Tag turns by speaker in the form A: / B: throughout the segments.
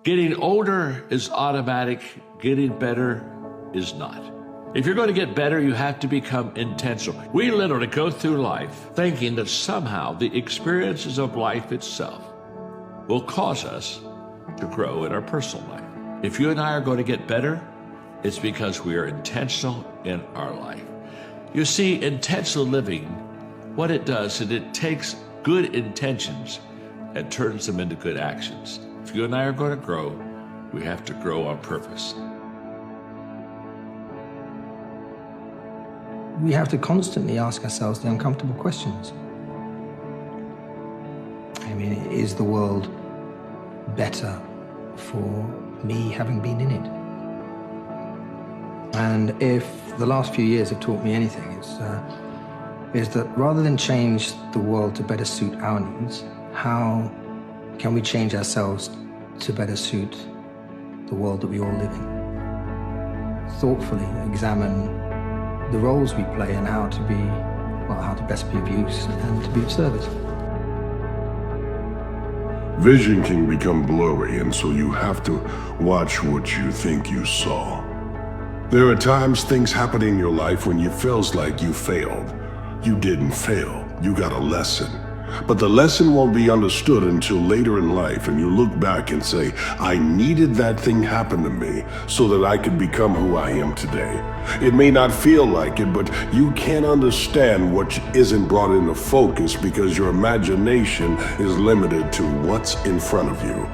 A: Getting older is automatic, getting better is not. If you're going to get better, you have to become intentional. We literally go through life thinking that somehow the experiences of life itself will cause us to grow in our personal life. If you and I are going to get better, it's because we are intentional in our life. You see, intentional living, what it does is it takes good intentions and turns them into good actions. If you and I are going to grow, we have to grow on purpose.
B: We have to constantly ask ourselves the uncomfortable questions. I mean, is the world better for me having been in it? And if the last few years have taught me anything, is that rather than change the world to better suit our needs, how can we change ourselves to better suit the world that we all live in? Thoughtfully examine the roles we play and how to best be of use and to be of service.
C: Vision can become blurry, and so you have to watch what you think you saw. There are times things happen in your life when it feels like you failed. You didn't fail, you got a lesson. But the lesson won't be understood until later in life, and you look back and say, I needed that thing happen to me so that I could become who I am today. It may not feel like it, but you can't understand what isn't brought into focus because your imagination is limited to what's in front of you.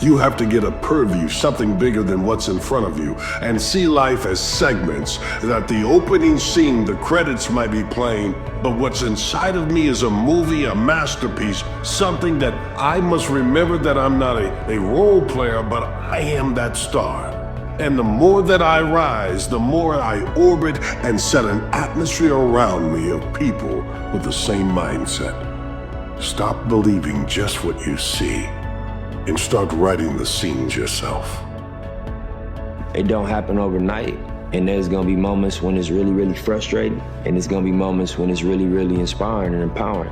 C: You have to get a purview, something bigger than what's in front of you, and see life as segments, that the opening scene, the credits might be playing, but what's inside of me is a movie, a masterpiece, something that I must remember that I'm not a role player, but I am that star. And the more that I rise, the more I orbit and set an atmosphere around me of people with the same mindset. Stop believing just what you see and start writing the scenes yourself.
D: It don't happen overnight, and there's gonna be moments when it's really, really frustrating, and there's gonna be moments when it's really, really inspiring and empowering.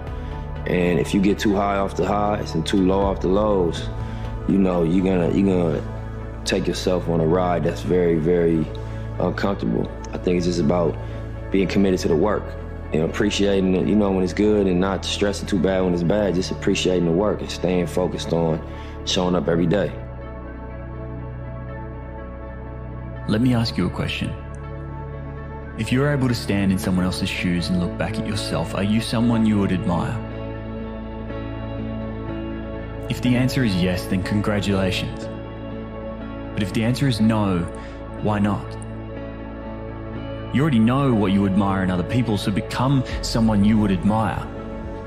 D: And if you get too high off the highs and too low off the lows, you know, you're gonna take yourself on a ride that's very, very uncomfortable. I think it's just about being committed to the work. You know, appreciating it, you know, when it's good and not stressing too bad when it's bad, just appreciating the work and staying focused on showing up every day.
E: Let me ask you a question. If you're able to stand in someone else's shoes and look back at yourself, are you someone you would admire? If the answer is yes, then congratulations. But if the answer is no, why not? You already know what you admire in other people, so become someone you would admire.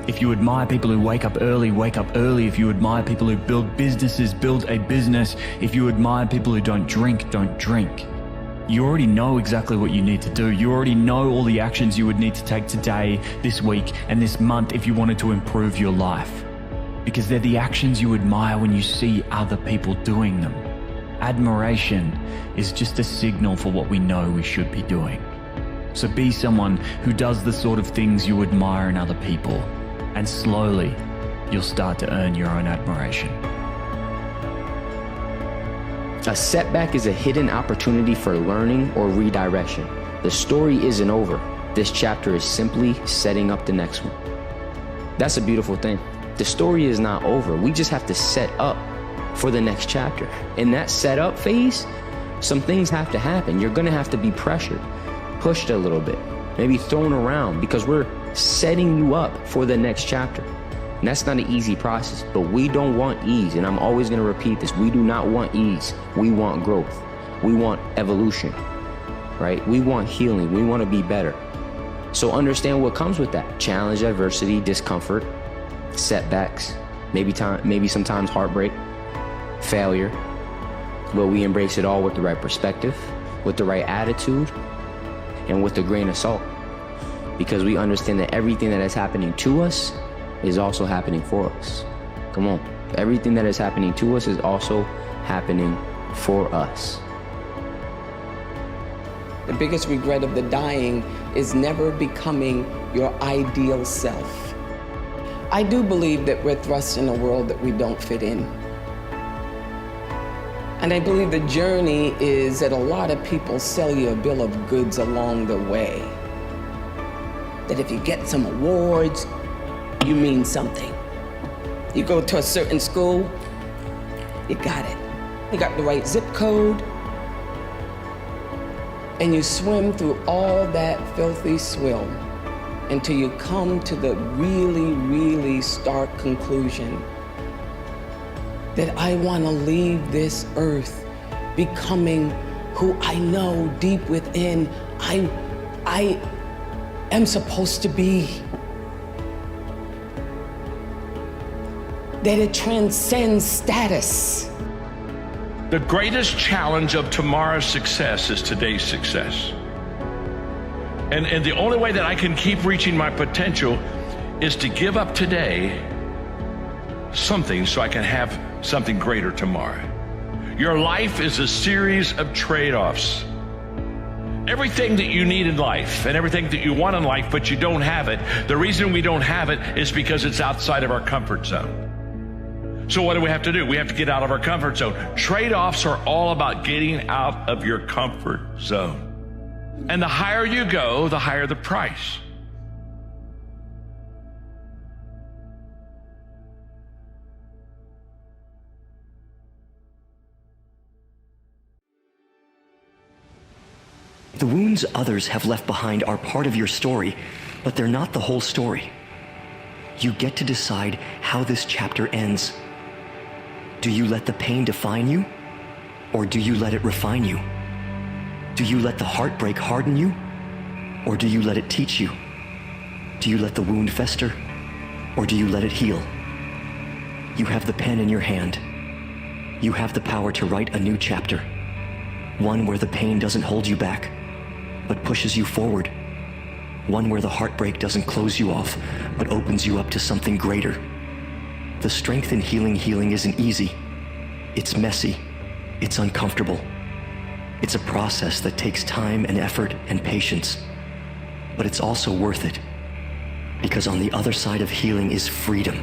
E: If you admire people who wake up early, wake up early. If you admire people who build businesses, build a business. If you admire people who don't drink, don't drink. You already know exactly what you need to do. You already know all the actions you would need to take today, this week, and this month if you wanted to improve your life. Because they're the actions you admire when you see other people doing them. Admiration is just a signal for what we know we should be doing. So be someone who does the sort of things you admire in other people, and slowly you'll start to earn your own admiration.
D: A setback is a hidden opportunity for learning or redirection. The story isn't over. This chapter is simply setting up the next one. That's a beautiful thing. The story is not over. We just have to set up for the next chapter. In that setup phase, some things have to happen. You're gonna have to be pressured, pushed a little bit, maybe thrown around, because we're setting you up for the next chapter. And that's not an easy process, but we don't want ease. And I'm always gonna repeat this. We do not want ease. We want growth. We want evolution, right? We want healing. We wanna be better. So understand what comes with that. Challenge, adversity, discomfort, setbacks, maybe sometimes heartbreak, failure. But we embrace it all with the right perspective, with the right attitude, and with a grain of salt. Because we understand that everything that is happening to us is also happening for us. Come on. Everything that is happening to us is also happening for us.
F: The biggest regret of the dying is never becoming your ideal self. I do believe that we're thrust in a world that we don't fit in. And I believe the journey is that a lot of people sell you a bill of goods along the way. That if you get some awards, you mean something. You go to a certain school, you got it. You got the right zip code, and you swim through all that filthy swill until you come to the really, really stark conclusion that I want to leave this earth becoming who I know deep within I am supposed to be. That it transcends status.
A: The greatest challenge of tomorrow's success is today's success. And the only way that I can keep reaching my potential is to give up today something so I can have something greater tomorrow. Your life is a series of trade-offs. Everything that you need in life and everything that you want in life, but you don't have it, the reason we don't have it is because it's outside of our comfort zone. So what do we have to do? We have to get out of our comfort zone. Trade-offs are all about getting out of your comfort zone. And the higher you go, the higher the price.
G: The wounds others have left behind are part of your story, but they're not the whole story. You get to decide how this chapter ends. Do you let the pain define you, or do you let it refine you? Do you let the heartbreak harden you, or do you let it teach you? Do you let the wound fester, or do you let it heal? You have the pen in your hand. You have the power to write a new chapter, one where the pain doesn't hold you back, but pushes you forward, one where the heartbreak doesn't close you off, but opens you up to something greater. The strength in healing isn't easy. It's messy. It's uncomfortable. It's a process that takes time and effort and patience, but it's also worth it, because on the other side of healing is freedom.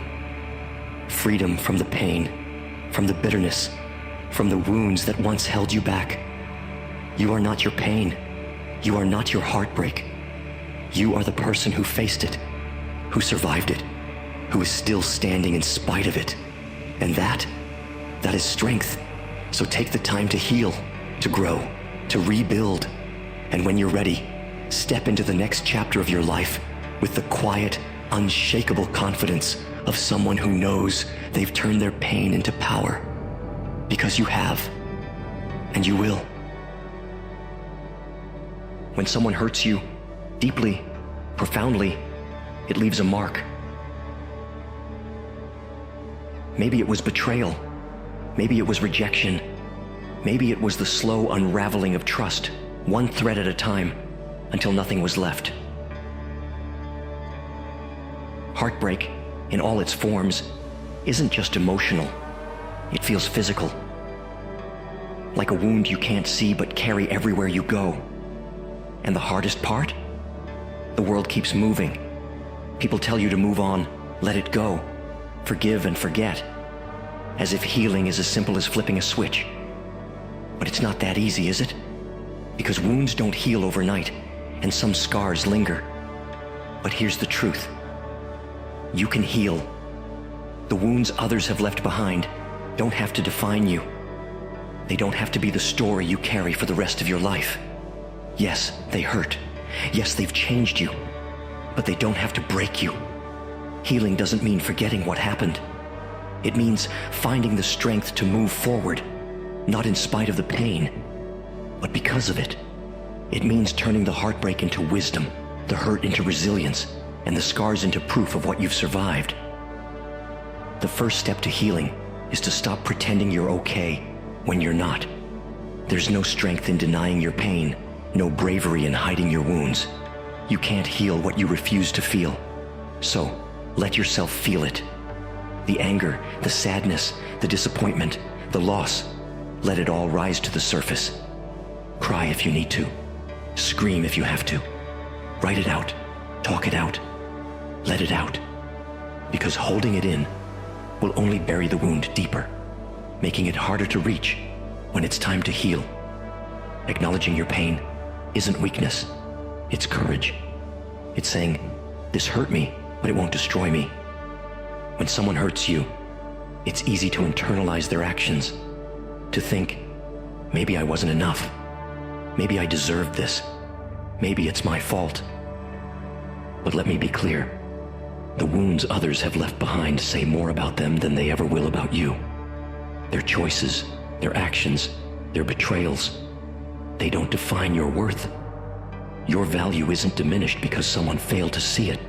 G: Freedom from the pain, from the bitterness, from the wounds that once held you back. You are not your pain. You are not your heartbreak. You are the person who faced it, who survived it, who is still standing in spite of it. And that is strength. So take the time to heal, to grow, to rebuild. And when you're ready, step into the next chapter of your life with the quiet, unshakable confidence of someone who knows they've turned their pain into power. Because you have, and you will. When someone hurts you deeply, profoundly, it leaves a mark. Maybe it was betrayal. Maybe it was rejection. Maybe it was the slow unraveling of trust, one thread at a time, until nothing was left. Heartbreak, in all its forms, isn't just emotional. It feels physical. Like a wound you can't see but carry everywhere you go. And the hardest part? The world keeps moving. People tell you to move on, let it go, forgive and forget, as if healing is as simple as flipping a switch. But it's not that easy, is it? Because wounds don't heal overnight, and some scars linger. But here's the truth. You can heal. The wounds others have left behind don't have to define you. They don't have to be the story you carry for the rest of your life. Yes, they hurt. Yes, they've changed you. But they don't have to break you. Healing doesn't mean forgetting what happened. It means finding the strength to move forward, not in spite of the pain, but because of it. It means turning the heartbreak into wisdom, the hurt into resilience, and the scars into proof of what you've survived. The first step to healing is to stop pretending you're okay when you're not. There's no strength in denying your pain, no bravery in hiding your wounds. You can't heal what you refuse to feel. So, let yourself feel it. The anger, the sadness, the disappointment, the loss, let it all rise to the surface. Cry if you need to. Scream if you have to. Write it out. Talk it out. Let it out. Because holding it in will only bury the wound deeper, making it harder to reach, when it's time to heal. Acknowledging your pain isn't weakness, it's courage. It's saying, this hurt me, but it won't destroy me. When someone hurts you, it's easy to internalize their actions, to think, maybe I wasn't enough, maybe I deserved this, maybe it's my fault. But let me be clear, the wounds others have left behind say more about them than they ever will about you. Their choices, their actions, their betrayals, they don't define your worth. Your value isn't diminished because someone failed to see it.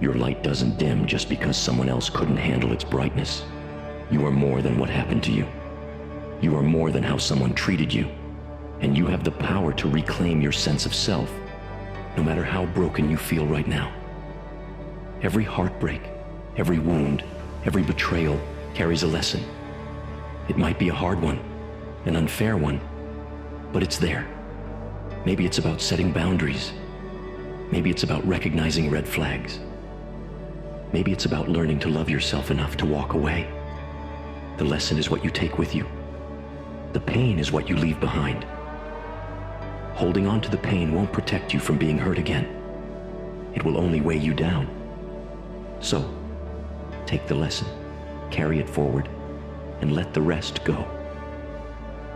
G: Your light doesn't dim just because someone else couldn't handle its brightness. You are more than what happened to you. You are more than how someone treated you. And you have the power to reclaim your sense of self, no matter how broken you feel right now. Every heartbreak, every wound, every betrayal carries a lesson. It might be a hard one, an unfair one, but it's there. Maybe it's about setting boundaries. Maybe it's about recognizing red flags. Maybe it's about learning to love yourself enough to walk away. The lesson is what you take with you. The pain is what you leave behind. Holding on to the pain won't protect you from being hurt again. It will only weigh you down. So, take the lesson, carry it forward, and let the rest go.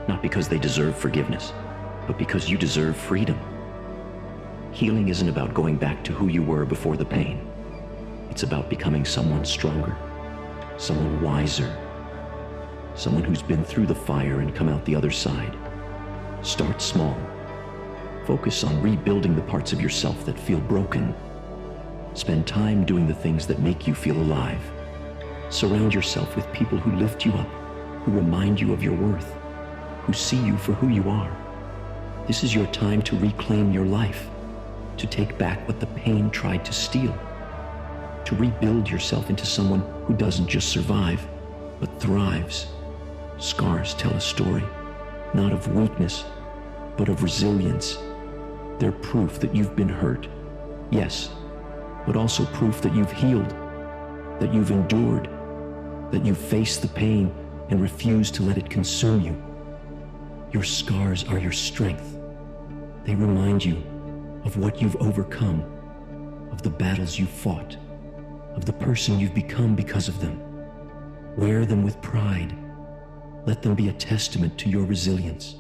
G: Not because they deserve forgiveness, but because you deserve freedom. Healing isn't about going back to who you were before the pain. It's about becoming someone stronger, someone wiser, someone who's been through the fire and come out the other side. Start small. Focus on rebuilding the parts of yourself that feel broken. Spend time doing the things that make you feel alive. Surround yourself with people who lift you up, who remind you of your worth, who see you for who you are. This is your time to reclaim your life, to take back what the pain tried to steal, to rebuild yourself into someone who doesn't just survive, but thrives. Scars tell a story, not of weakness, but of resilience. They're proof that you've been hurt, yes, but also proof that you've healed, that you've endured, that you've faced the pain and refused to let it consume you. Your scars are your strength. They remind you of what you've overcome, of the battles you've fought, of the person you've become because of them. Wear them with pride. Let them be a testament to your resilience.